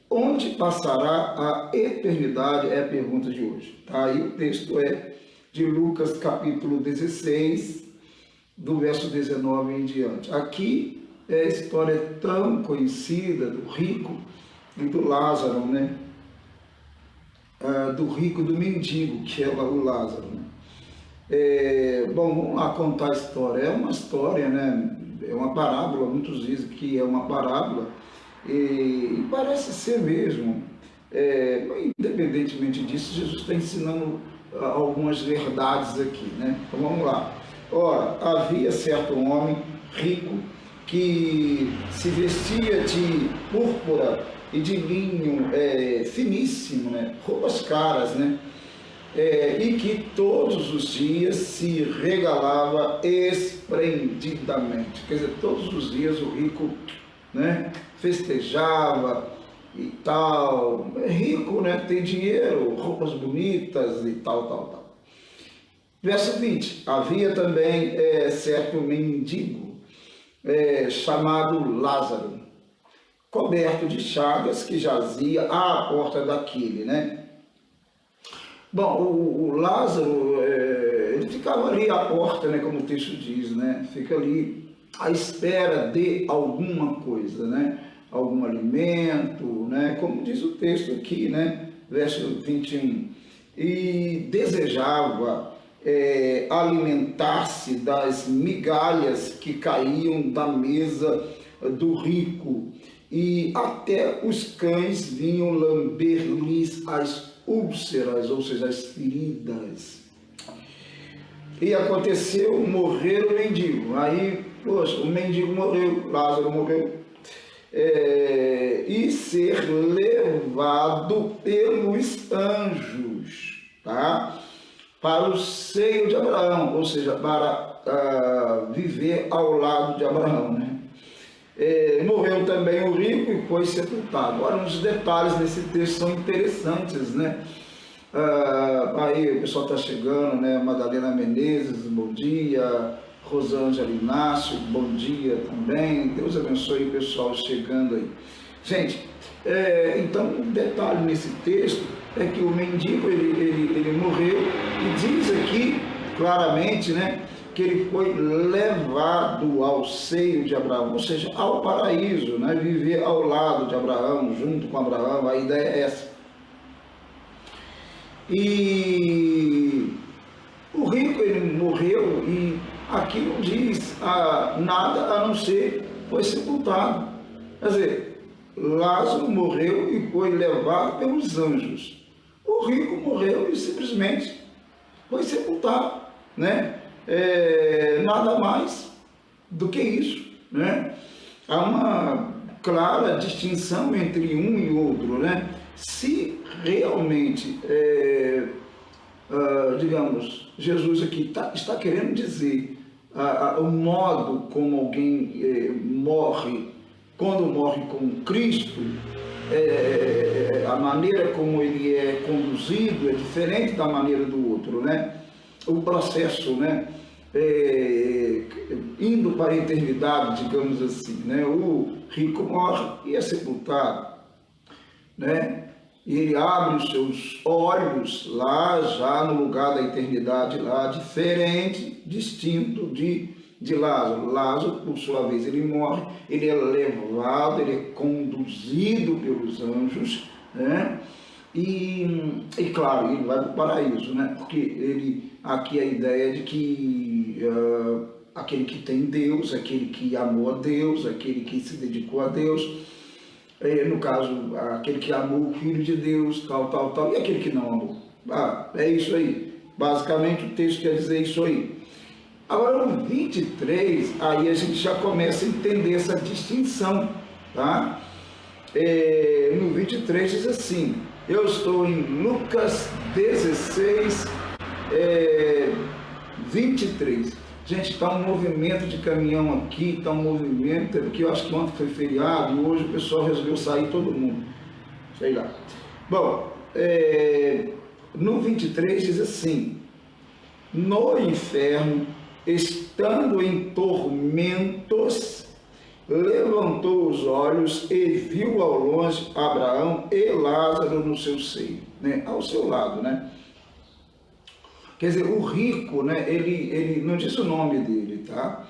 onde passará a eternidade? É a pergunta de hoje. Tá? Aí o texto é de Lucas capítulo 16, do verso 19 em diante. Aqui é a história tão conhecida do rico e do Lázaro, né? Do rico e do mendigo, que é o Lázaro. Né? Bom, vamos lá contar a história. É uma história, né? É uma parábola, muitos dizem que é uma parábola, e parece ser mesmo. Independentemente disso, Jesus está ensinando algumas verdades aqui, né? Então vamos lá. Ora, havia certo homem rico que se vestia de púrpura e de linho finíssimo, né? Roupas caras, né? E que todos os dias se regalava esplendidamente. Quer dizer, todos os dias o rico, né, festejava e tal. É rico, né, tem dinheiro, roupas bonitas e tal. Verso 20. Havia também certo mendigo chamado Lázaro, coberto de chagas, que jazia à porta daquele, né? Bom, o Lázaro, ele ficava ali à porta, né, como o texto diz, né? Fica ali à espera de alguma coisa, né? Algum alimento, né? Como diz o texto aqui, né? Verso 21. E desejava alimentar-se das migalhas que caíam da mesa do rico, e até os cães vinham lamber-lhes as úlceras, ou seja, as feridas. E aconteceu morrer o mendigo. Aí, poxa, o mendigo morreu, Lázaro morreu, e ser levado pelos anjos, tá? Para o seio de Abraão, ou seja, para viver ao lado de Abraão, né? Morreu também o rico e foi sepultado. Agora, uns detalhes nesse texto são interessantes, né? Aí o pessoal está chegando, né? Madalena Menezes, bom dia. Rosângela Inácio, bom dia também. Deus abençoe o pessoal chegando aí. Gente, então um detalhe nesse texto é que o mendigo ele morreu, e diz aqui claramente, né, que ele foi levado ao seio de Abraão, ou seja, ao paraíso, né, viver ao lado de Abraão, junto com Abraão. A ideia é essa. E o rico, ele morreu, e aqui não diz nada a não ser foi sepultado. Quer dizer, Lázaro morreu e foi levado pelos anjos. O rico morreu e simplesmente foi sepultado, né? Nada mais do que isso, né? Há uma clara distinção entre um e outro, né? Se realmente, digamos, Jesus aqui está querendo dizer o modo como alguém morre quando morre com Cristo, a maneira como ele é conduzido é diferente da maneira do outro, né? O processo, né? Indo para a eternidade, digamos assim, né? O rico morre e é sepultado, né? E ele abre os seus olhos lá, já no lugar da eternidade, lá, diferente, distinto de Lázaro. Lázaro, por sua vez, ele morre, ele é levado, ele é conduzido pelos anjos, né? E claro, ele vai para o paraíso, né? Porque aqui a ideia de que aquele que tem Deus, aquele que amou a Deus, aquele que se dedicou a Deus, no caso, aquele que amou o Filho de Deus, tal, e aquele que não amou. É isso aí. Basicamente o texto quer dizer isso aí. Agora, no 23, aí a gente já começa a entender essa distinção, tá? No 23 diz assim, eu estou em Lucas 16, 23. Gente, está um movimento de caminhão aqui, está um movimento, porque eu acho que ontem foi feriado e hoje o pessoal resolveu sair todo mundo. Sei lá. Bom, no 23 diz assim, no inferno, estando em tormentos, levantou os olhos e viu ao longe Abraão e Lázaro no seu seio, né? Ao seu lado, né? Quer dizer, o rico, né? Ele não diz o nome dele, tá?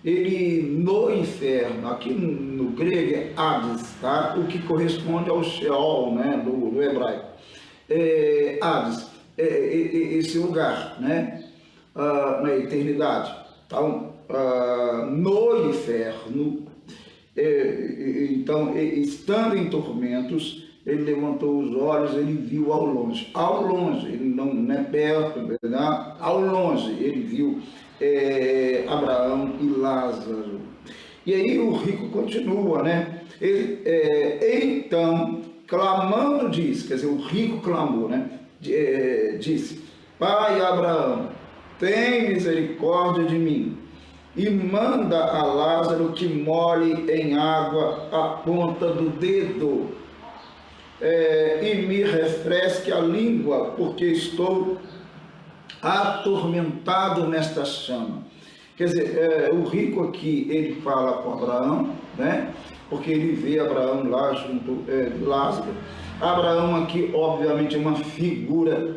Ele no inferno, aqui no grego é Hades, tá? O que corresponde ao Sheol, né? Do hebraico. Hades, esse lugar, né? Na eternidade. Então, no inferno, então, estando em tormentos, ele levantou os olhos, ele viu ao longe, ele não é perto, né? Ao longe, ele viu Abraão e Lázaro. E aí o rico continua, né? Então, clamando, diz, quer dizer, o rico clamou, né? Disse: Pai Abraão, tem misericórdia de mim e manda a Lázaro que molhe em água a ponta do dedo e me refresque a língua, porque estou atormentado nesta chama. Quer dizer, o rico aqui, ele fala com Abraão, né? Porque ele vê Abraão lá junto de Lázaro. Abraão aqui, obviamente, é uma figura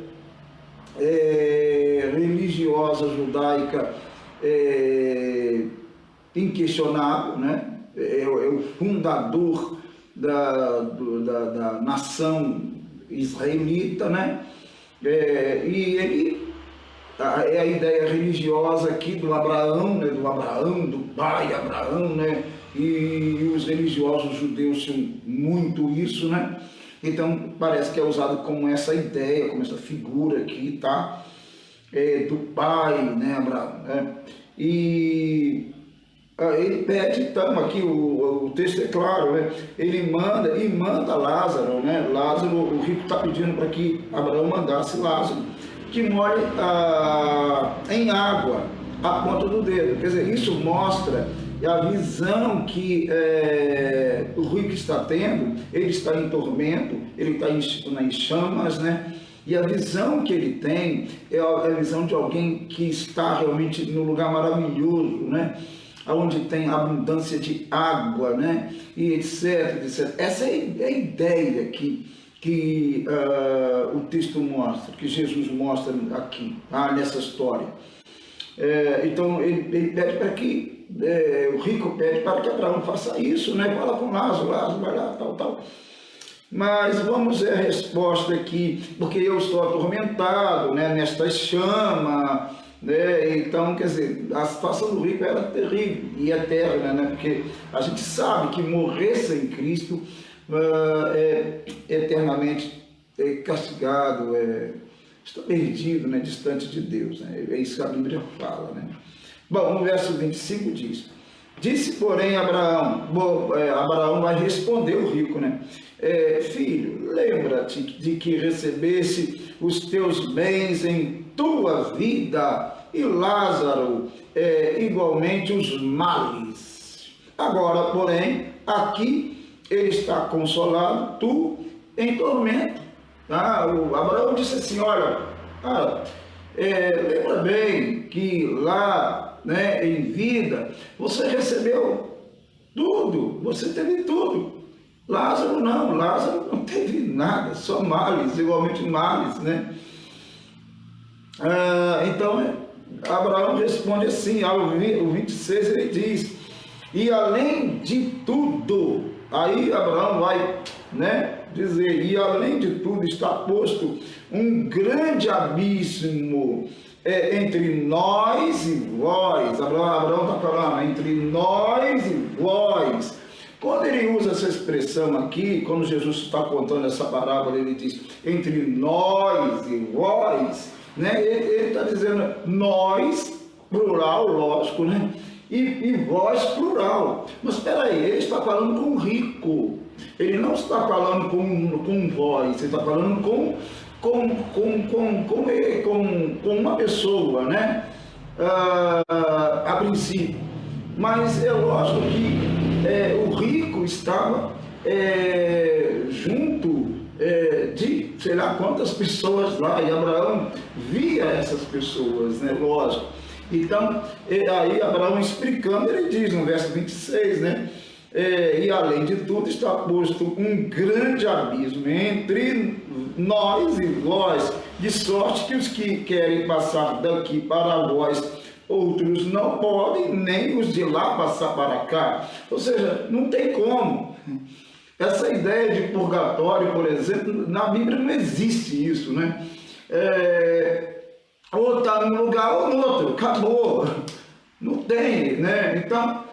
religiosa judaica inquestionável, né? É o fundador da nação israelita, né? E ele é a ideia religiosa aqui do Abraão, né? Do pai Abraão, né? E os religiosos judeus tinham muito isso, né? Então parece que é usado como essa ideia, como essa figura aqui, tá? Do pai, né, Abraão, né? E ele pede, então, aqui o texto é claro, né? Ele manda Lázaro, né? Lázaro, o rico está pedindo para que Abraão mandasse Lázaro, que molhe em água a ponta do dedo. Quer dizer, isso mostra a visão que o rico está tendo. Ele está em tormento, ele está em chamas, né? E a visão que ele tem é a visão de alguém que está realmente num lugar maravilhoso, né? Onde tem abundância de água, né? E etc, etc. Essa é a ideia que o texto mostra, que Jesus mostra aqui, nessa história. Então ele pede para que, o rico pede para que Abraão faça isso, né? Fala com Lázaro, vai lá, tal. Mas vamos ver a resposta aqui, porque eu estou atormentado, né, nesta chama, né? Então, quer dizer, a situação do rico era terrível e eterna, né? Porque a gente sabe que morrer sem Cristo é eternamente castigado, está perdido, né, distante de Deus, né? É isso que a Bíblia fala, né? Bom, no verso 25 diz: disse, porém, Abraão vai responder o rico, né? Filho, lembra-te de que recebesse os teus bens em tua vida e Lázaro igualmente os males. Agora, porém, aqui ele está consolado, tu em tormento. O Abraão disse assim: olha, lembra bem que lá, né, em vida, você recebeu tudo, você teve tudo. Lázaro não teve nada, só males, igualmente males, né? Então, Abraão responde assim, ao 26 ele diz: e além de tudo, aí Abraão vai, né, dizer, e além de tudo está posto um grande abismo entre nós e vós. Abraão está falando entre nós e vós. Quando ele usa essa expressão aqui, quando Jesus está contando essa parábola, ele diz entre nós e vós, né? Ele está dizendo nós, plural, lógico, né? E vós, plural. Mas espera aí, ele está falando com o rico. Ele não está falando com vós, ele está falando com uma pessoa, né? A princípio. Mas é lógico que o rico estava junto de sei lá quantas pessoas lá, e Abraão via essas pessoas, né? Lógico. Então, aí Abraão explicando, ele diz no verso 26, né? E além de tudo está posto um grande abismo entre nós e vós, de sorte que os que querem passar daqui para vós, outros não podem, nem os de lá passar para cá. Ou seja, não tem como. Essa ideia de purgatório, por exemplo, na Bíblia não existe isso, né? Ou está num lugar ou no outro, acabou. Não tem, né? Então,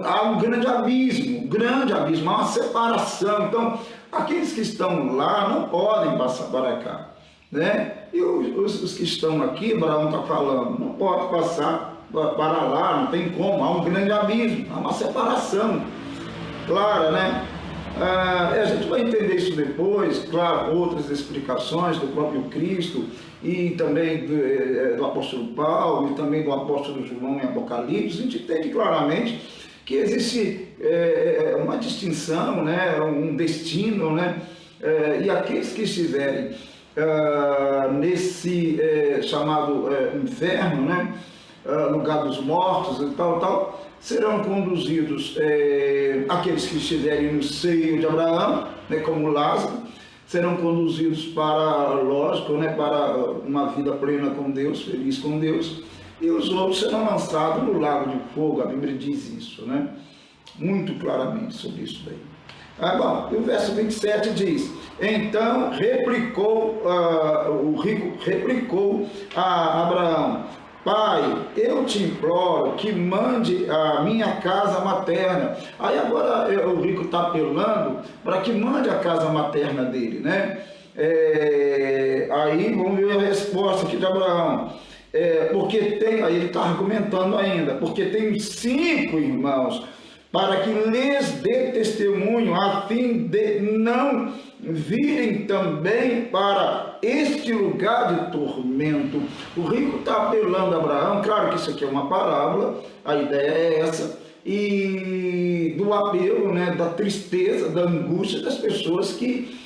há um grande abismo, há uma separação. Então, aqueles que estão lá não podem passar para cá, né? E os que estão aqui, Abraão está falando, não pode passar para lá, não tem como, há um grande abismo, há uma separação clara, né? A gente vai entender isso depois, claro, outras explicações do próprio Cristo e também do apóstolo Paulo e também do apóstolo João em Apocalipse. A gente entende claramente que existe uma distinção, né? Um destino, né? E aqueles que estiverem nesse chamado inferno, né? Lugar dos mortos e tal, serão conduzidos aqueles que estiverem no seio de Abraão, né, como Lázaro, serão conduzidos para, lógico, né, para uma vida plena com Deus, feliz com Deus, e os outros serão lançados no lago de fogo. A Bíblia diz isso, né, muito claramente sobre isso daí. Bom, o verso 27 diz: então replicou, o rico replicou a Abraão: Pai, eu te imploro que mande a minha casa materna. Aí agora o rico está apelando para que mande a casa materna dele, né? Aí vamos ver a resposta aqui de Abraão. Porque tem, aí ele está argumentando ainda, porque tem 5 irmãos, para que lhes dê testemunho, a fim de não virem também para este lugar de tormento. O rico está apelando a Abraão, claro que isso aqui é uma parábola, a ideia é essa, e do apelo, né, da tristeza, da angústia das pessoas que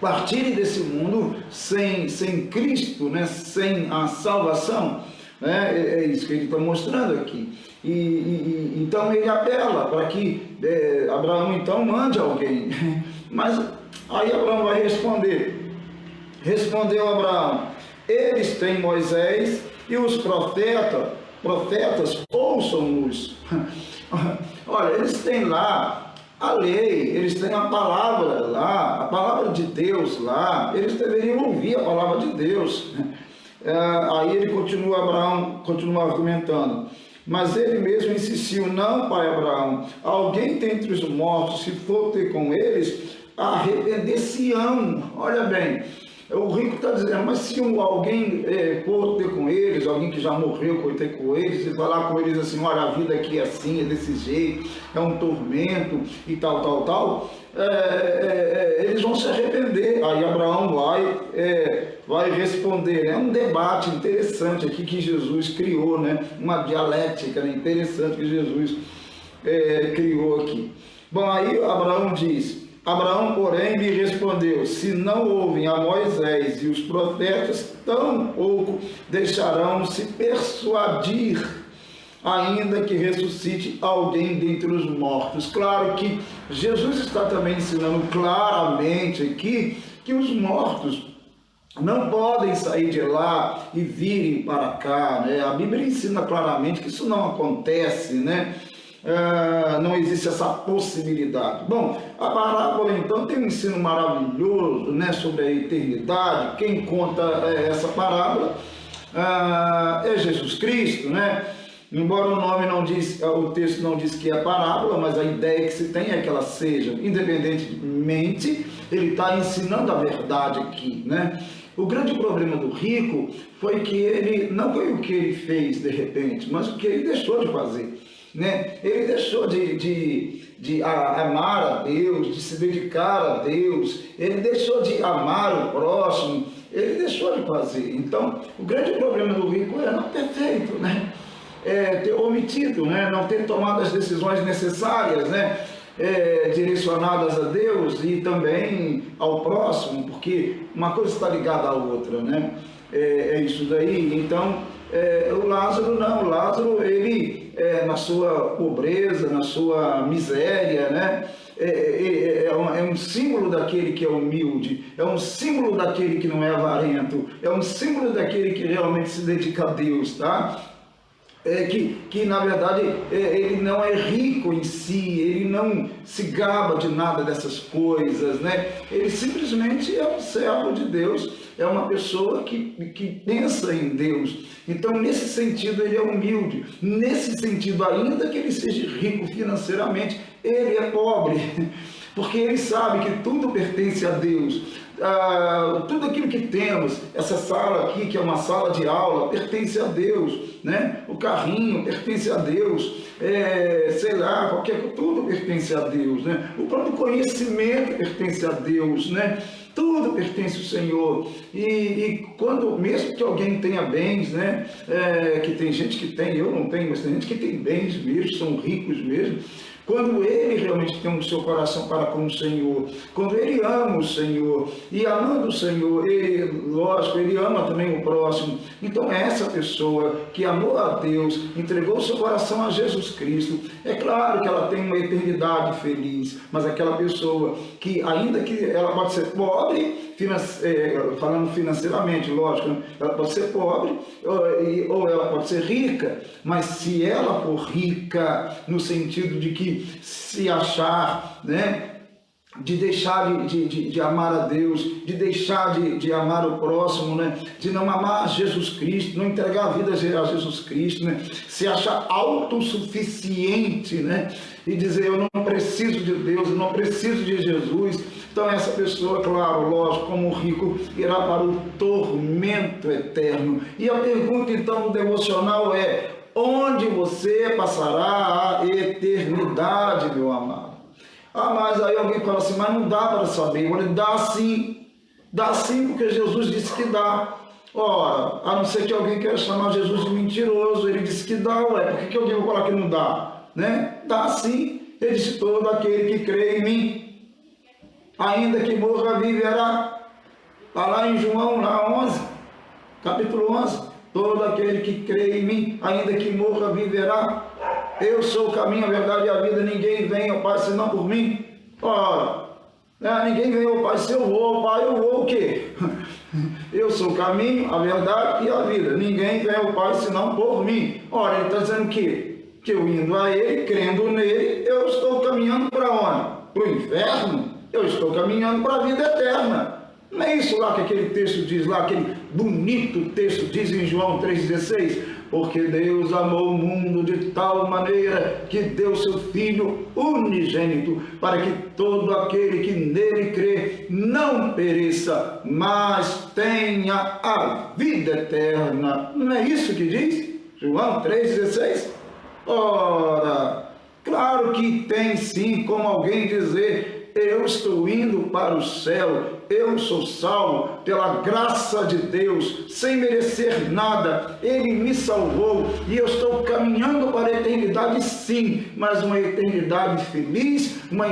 partirem desse mundo sem Cristo, né, sem a salvação. É isso que ele está mostrando aqui. Então ele apela para que Abraão então mande alguém. Mas aí Abraão vai responder. Respondeu Abraão: eles têm Moisés e os profetas ouçam-nos. Olha, eles têm lá a lei, eles têm a palavra lá, a palavra de Deus lá, eles deveriam ouvir a palavra de Deus. Aí ele continua, Abraão continua argumentando. Mas ele mesmo insistiu: não, pai Abraão, alguém dentre os mortos, se for ter com eles, arrepender-se-ão. Olha bem, o rico está dizendo: mas se alguém for ter com eles, alguém que já morreu, for ter com eles, e falar com eles assim: olha, a vida aqui é assim, é desse jeito, é um tormento e tal, eles vão se arrepender. Aí Abraão vai responder. É um debate interessante aqui que Jesus criou, né? Uma dialética, né, interessante que Jesus criou aqui. Bom, aí Abraão diz: Abraão, porém, lhe respondeu: se não ouvem a Moisés e os profetas, tampouco deixarão se persuadir, ainda que ressuscite alguém dentre os mortos. Claro que Jesus está também ensinando claramente aqui que os mortos não podem sair de lá e virem para cá, né? A Bíblia ensina claramente que isso não acontece, né? Não existe essa possibilidade. Bom, a parábola então tem um ensino maravilhoso, né, sobre a eternidade. Quem conta essa parábola é Jesus Cristo, né? Embora o nome não diz, o texto não diz que é parábola, mas a ideia que se tem é que ela seja. Independentemente, ele está ensinando a verdade aqui, né? O grande problema do rico foi que ele, não foi o que ele fez de repente, mas o que ele deixou de fazer, né? Ele deixou de amar a Deus, de se dedicar a Deus, ele deixou de amar o próximo, ele deixou de fazer. Então, o grande problema do rico é não ter feito, né? Ter omitido, né? Não ter tomado as decisões necessárias, né? Direcionadas a Deus e também ao próximo, porque uma coisa está ligada à outra, né? é isso daí. Então, o Lázaro não, o Lázaro, ele, na sua pobreza, na sua miséria, né? É um símbolo daquele que é humilde, é um símbolo daquele que não é avarento, é um símbolo daquele que realmente se dedica a Deus, tá? Que na verdade ele não é rico em si, ele não se gaba de nada dessas coisas, né? Ele simplesmente é um servo de Deus, é uma pessoa que pensa em Deus. Então, nesse sentido, ele é humilde. Nesse sentido, ainda que ele seja rico financeiramente, ele é pobre, porque ele sabe que tudo pertence a Deus. Tudo aquilo que temos, essa sala aqui, que é uma sala de aula, pertence a Deus, né? O carrinho pertence a Deus, sei lá, tudo pertence a Deus, né? O próprio conhecimento pertence a Deus, né? Tudo pertence ao Senhor. E quando, mesmo que alguém tenha bens, né? Que tem gente que tem, eu não tenho, mas tem gente que tem bens mesmo, são ricos mesmo. Quando ele realmente tem o seu coração para com o Senhor, quando ele ama o Senhor, e amando o Senhor, lógico, ele ama também o próximo. Então essa pessoa que amou a Deus, entregou o seu coração a Jesus Cristo, é claro que ela tem uma eternidade feliz, mas aquela pessoa que, ainda que ela pode ser pobre, falando financeiramente, lógico, né? Ela pode ser pobre ou ela pode ser rica, mas se ela for rica no sentido de que se achar, né, de deixar de amar a Deus, de deixar de amar o próximo, né, de não amar Jesus Cristo, não entregar a vida a Jesus Cristo, né, se achar autossuficiente, né, e dizer eu não preciso de Deus, eu não preciso de Jesus. Então essa pessoa, claro, lógico, como rico, irá para o tormento eterno. E a pergunta então do devocional é: onde você passará a eternidade, meu amado? Mas aí alguém fala assim, mas não dá para saber. Olha, dá sim porque Jesus disse que dá. Ora, a não ser que alguém queira chamar Jesus de mentiroso, ele disse que dá, por que alguém vai falar que não dá? Né? Dá sim, ele disse, todo aquele que crê em mim, ainda que morra, viverá. Está lá em João, lá 11, capítulo 11. Todo aquele que crê em mim, ainda que morra, viverá. Eu sou o caminho, a verdade e a vida. Ninguém vem ao Pai senão por mim. Ora, ninguém vem ao Pai. Se eu vou ao Pai, eu vou o quê? Eu sou o caminho, a verdade e a vida. Ninguém vem ao Pai senão por mim. Ora, ele está dizendo o quê? Que eu indo a Ele, crendo nele, eu estou caminhando para onde? Para o inferno? Eu estou caminhando para a vida eterna. Não é isso lá que aquele texto diz, lá aquele bonito texto diz em João 3,16? Porque Deus amou o mundo de tal maneira que deu seu Filho unigênito, para que todo aquele que nele crê não pereça, mas tenha a vida eterna. Não é isso que diz João 3,16? Ora, claro que tem sim como alguém dizer, eu estou indo para o céu, eu sou salvo pela graça de Deus, sem merecer nada, Ele me salvou e eu estou caminhando para a eternidade sim, mas uma eternidade feliz, uma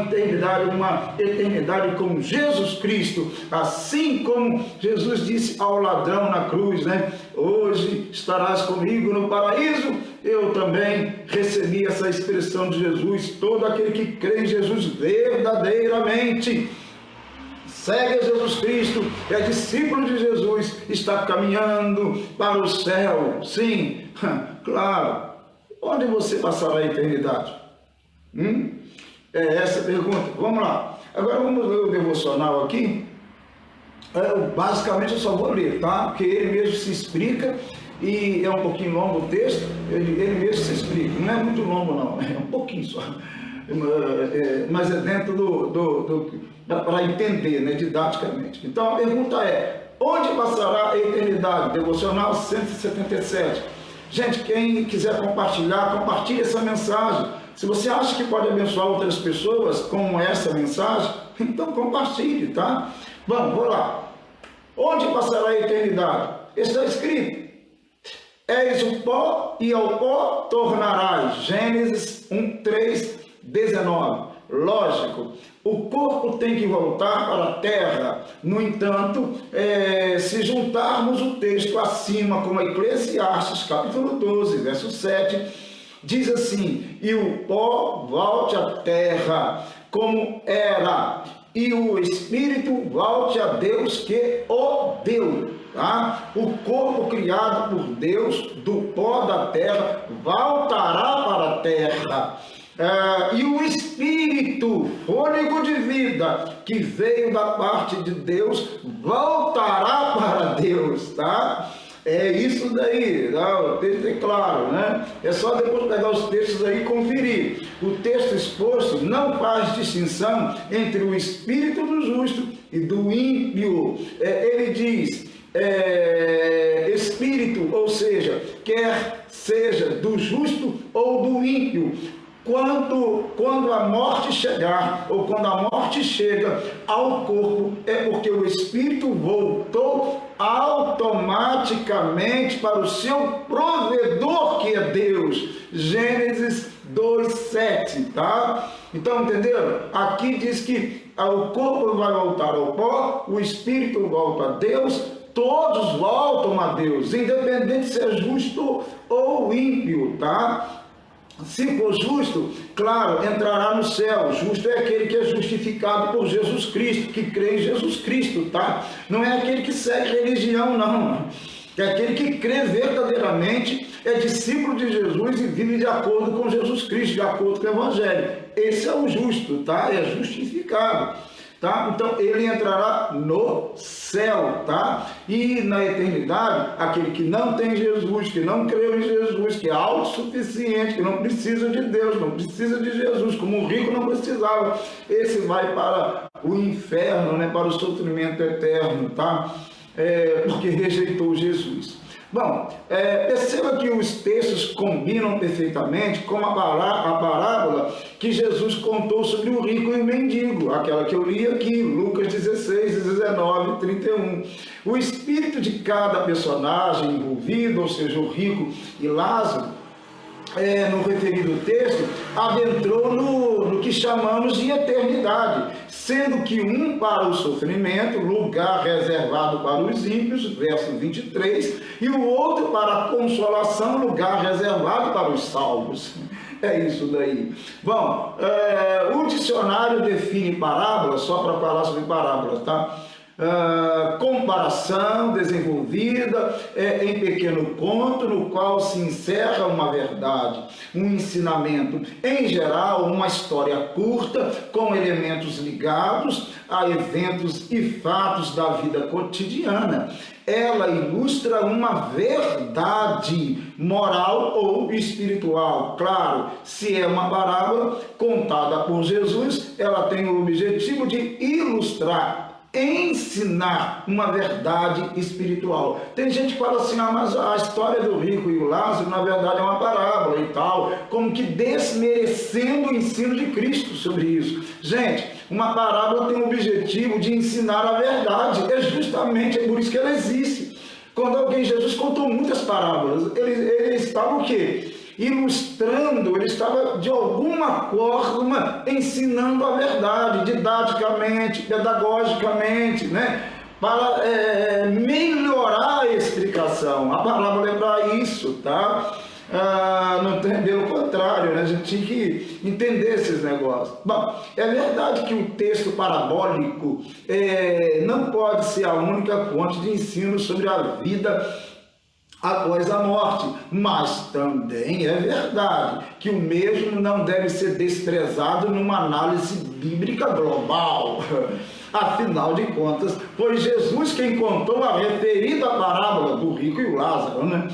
eternidade com Jesus Cristo, assim como Jesus disse ao ladrão na cruz, né? Hoje estarás comigo no paraíso. Eu também recebi essa expressão de Jesus. Todo aquele que crê em Jesus verdadeiramente, segue a Jesus Cristo, é discípulo de Jesus, está caminhando para o céu. Sim, claro. Onde você passará a eternidade? É essa a pergunta. Vamos lá. Agora vamos ler o devocional aqui. Basicamente eu só vou ler, tá? Porque ele mesmo se explica. E é um pouquinho longo o texto, ele mesmo se explica, não é muito longo não, é um pouquinho só, mas é dentro para entender, né, didaticamente. Então a pergunta é, onde passará a eternidade? Devocional 177. Gente, quem quiser compartilhar, compartilhe essa mensagem. Se você acha que pode abençoar outras pessoas com essa mensagem, então compartilhe, tá? Vamos lá. Onde passará a eternidade? Está escrito. És o pó e ao pó tornarás. Gênesis 1:3-19. lógico, o corpo tem que voltar para a terra. No entanto, se juntarmos o texto acima, como Eclesiastes, capítulo 12, verso 7, diz assim: e o pó volte à terra como era, e o espírito volte a Deus que o deu. Tá? O corpo criado por Deus, do pó da terra, voltará para a terra. E o espírito, fôlego de vida, que veio da parte de Deus, voltará para Deus, tá? É isso daí, tá? O texto é claro, né? É só depois pegar os textos aí e conferir. O texto exposto não faz distinção entre o espírito do justo e do ímpio. Ele diz, espírito, ou seja, quer seja do justo ou do ímpio. Quando a morte chegar, ou quando a morte chega ao corpo, é porque o espírito voltou automaticamente para o seu provedor, que é Deus. Gênesis 2:7, tá? Então, entenderam? Aqui diz que o corpo vai voltar ao pó, o espírito volta a Deus, todos voltam a Deus, independente se é justo ou ímpio, tá? Se for justo, claro, entrará no céu. Justo é aquele que é justificado por Jesus Cristo, que crê em Jesus Cristo, tá? Não é aquele que segue religião, não. É aquele que crê verdadeiramente, é discípulo de Jesus e vive de acordo com Jesus Cristo, de acordo com o Evangelho. Esse é o justo, tá? É justificado. Tá? Então ele entrará no céu, tá? E na eternidade, aquele que não tem Jesus, que não creu em Jesus, que é autossuficiente, que não precisa de Deus, não precisa de Jesus, como o rico não precisava, esse vai para o inferno, né? Para o sofrimento eterno, tá? Porque rejeitou Jesus. Bom, perceba que os textos combinam perfeitamente com a parábola que Jesus contou sobre o rico e o mendigo, aquela que eu li aqui, Lucas 16, 19, 31. O espírito de cada personagem envolvido, ou seja, o rico e Lázaro, no referido texto, adentrou no que chamamos de eternidade, sendo que um para o sofrimento, lugar reservado para os ímpios, verso 23, e o outro para a consolação, lugar reservado para os salvos. É isso daí. Bom, o dicionário define parábola, só para falar sobre parábola, tá? Comparação desenvolvida em pequeno conto no qual se encerra uma verdade, um ensinamento, em geral uma história curta com elementos ligados a eventos e fatos da vida cotidiana. Ela ilustra uma verdade moral ou espiritual. Claro, se é uma parábola contada por Jesus, ela tem o objetivo de ilustrar, ensinar uma verdade espiritual. Tem gente que fala assim, mas a história do rico e o Lázaro, na verdade, é uma parábola e tal, como que desmerecendo o ensino de Cristo sobre isso. Gente, uma parábola tem o objetivo de ensinar a verdade, é justamente por isso que ela existe. Quando Jesus contou muitas parábolas, ele estava o quê? Ilustrando, ele estava de alguma forma ensinando a verdade, didaticamente, pedagogicamente, né? Para melhorar a explicação. A parábola é para isso, tá? Não tem, pelo contrário, né? A gente tinha que entender esses negócios. Bom, é verdade que o texto parabólico não pode ser a única fonte de ensino sobre a vida após a morte, mas também é verdade que o mesmo não deve ser desprezado numa análise bíblica global. Afinal de contas, foi Jesus quem contou a referida parábola do rico e o Lázaro, né?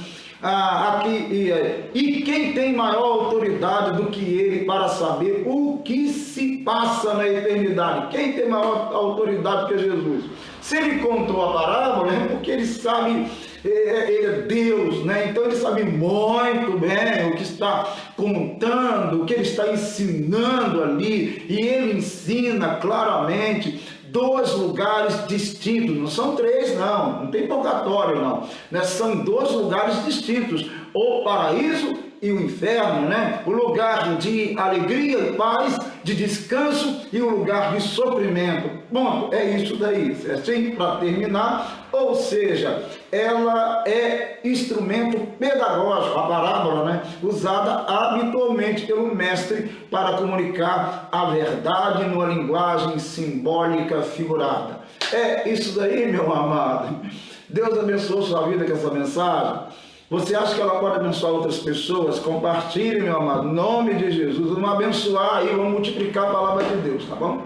E quem tem maior autoridade do que ele para saber o que se passa na eternidade? Quem tem maior autoridade que Jesus? Se ele contou a parábola, é porque ele sabe, ele é Deus, né? Então ele sabe muito bem o que está contando, o que ele está ensinando ali, e ele ensina claramente dois lugares distintos, não são três, não tem purgatório, não, né? São dois lugares distintos, o paraíso e o inferno, né? O lugar de alegria e paz, de descanso e o lugar de sofrimento. Bom, é isso daí, certinho? Para terminar, ou seja, ela é instrumento pedagógico, a parábola, né? Usada habitualmente pelo mestre para comunicar a verdade numa linguagem simbólica figurada. É isso daí, meu amado. Deus abençoe sua vida com essa mensagem. Você acha que ela pode abençoar outras pessoas? Compartilhe, meu amado, em nome de Jesus. Vamos abençoar e vamos multiplicar a palavra de Deus, tá bom?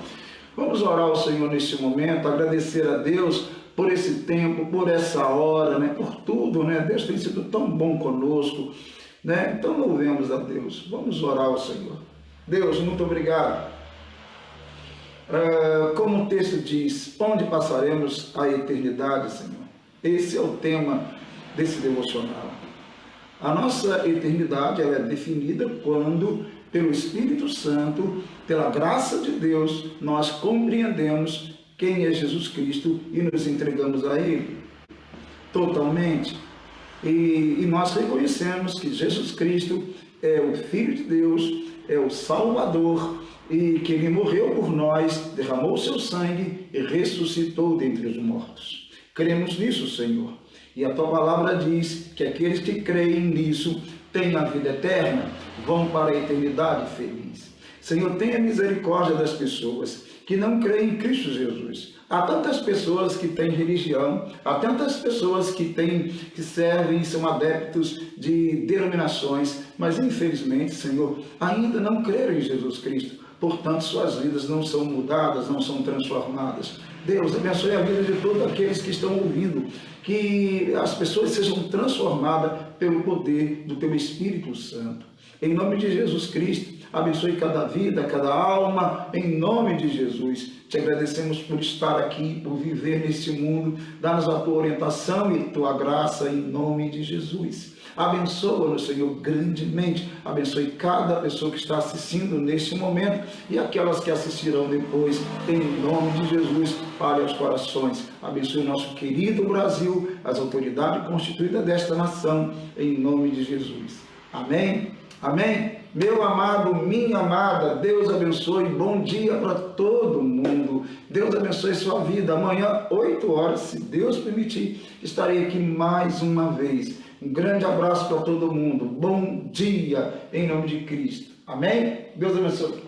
Vamos orar ao Senhor neste momento, agradecer a Deus por esse tempo, por essa hora, né? Por tudo, né? Deus tem sido tão bom conosco, né? Então louvemos a Deus. Vamos orar ao Senhor. Deus, muito obrigado. Como o texto diz, onde passaremos a eternidade, Senhor? Esse é o tema desse devocional. A nossa eternidade ela é definida quando, pelo Espírito Santo, pela graça de Deus, nós compreendemos quem é Jesus Cristo e nos entregamos a Ele totalmente. E nós reconhecemos que Jesus Cristo é o Filho de Deus, é o Salvador, e que Ele morreu por nós, derramou seu sangue e ressuscitou dentre os mortos. Cremos nisso, Senhor. E a Tua palavra diz que aqueles que creem nisso têm a vida eterna, vão para a eternidade feliz. Senhor, tenha misericórdia das pessoas que não creem em Cristo Jesus. Há tantas pessoas que têm religião, há tantas pessoas que servem e são adeptos de denominações, mas infelizmente, Senhor, ainda não creram em Jesus Cristo. Portanto, suas vidas não são mudadas, não são transformadas. Deus, abençoe a vida de todos aqueles que estão ouvindo, que as pessoas sejam transformadas pelo poder do Teu Espírito Santo. Em nome de Jesus Cristo, abençoe cada vida, cada alma, em nome de Jesus. Te agradecemos por estar aqui, por viver neste mundo. Dá-nos a Tua orientação e Tua graça, em nome de Jesus. Abençoa-nos, Senhor, grandemente. Abençoe cada pessoa que está assistindo neste momento e aquelas que assistirão depois, em nome de Jesus. Fale aos corações. Abençoe o nosso querido Brasil, as autoridades constituídas desta nação, em nome de Jesus. Amém? Amém? Meu amado, minha amada, Deus abençoe, bom dia para todo mundo. Deus abençoe sua vida. Amanhã, 8 horas, se Deus permitir, estarei aqui mais uma vez. Um grande abraço para todo mundo. Bom dia, em nome de Cristo. Amém? Deus abençoe.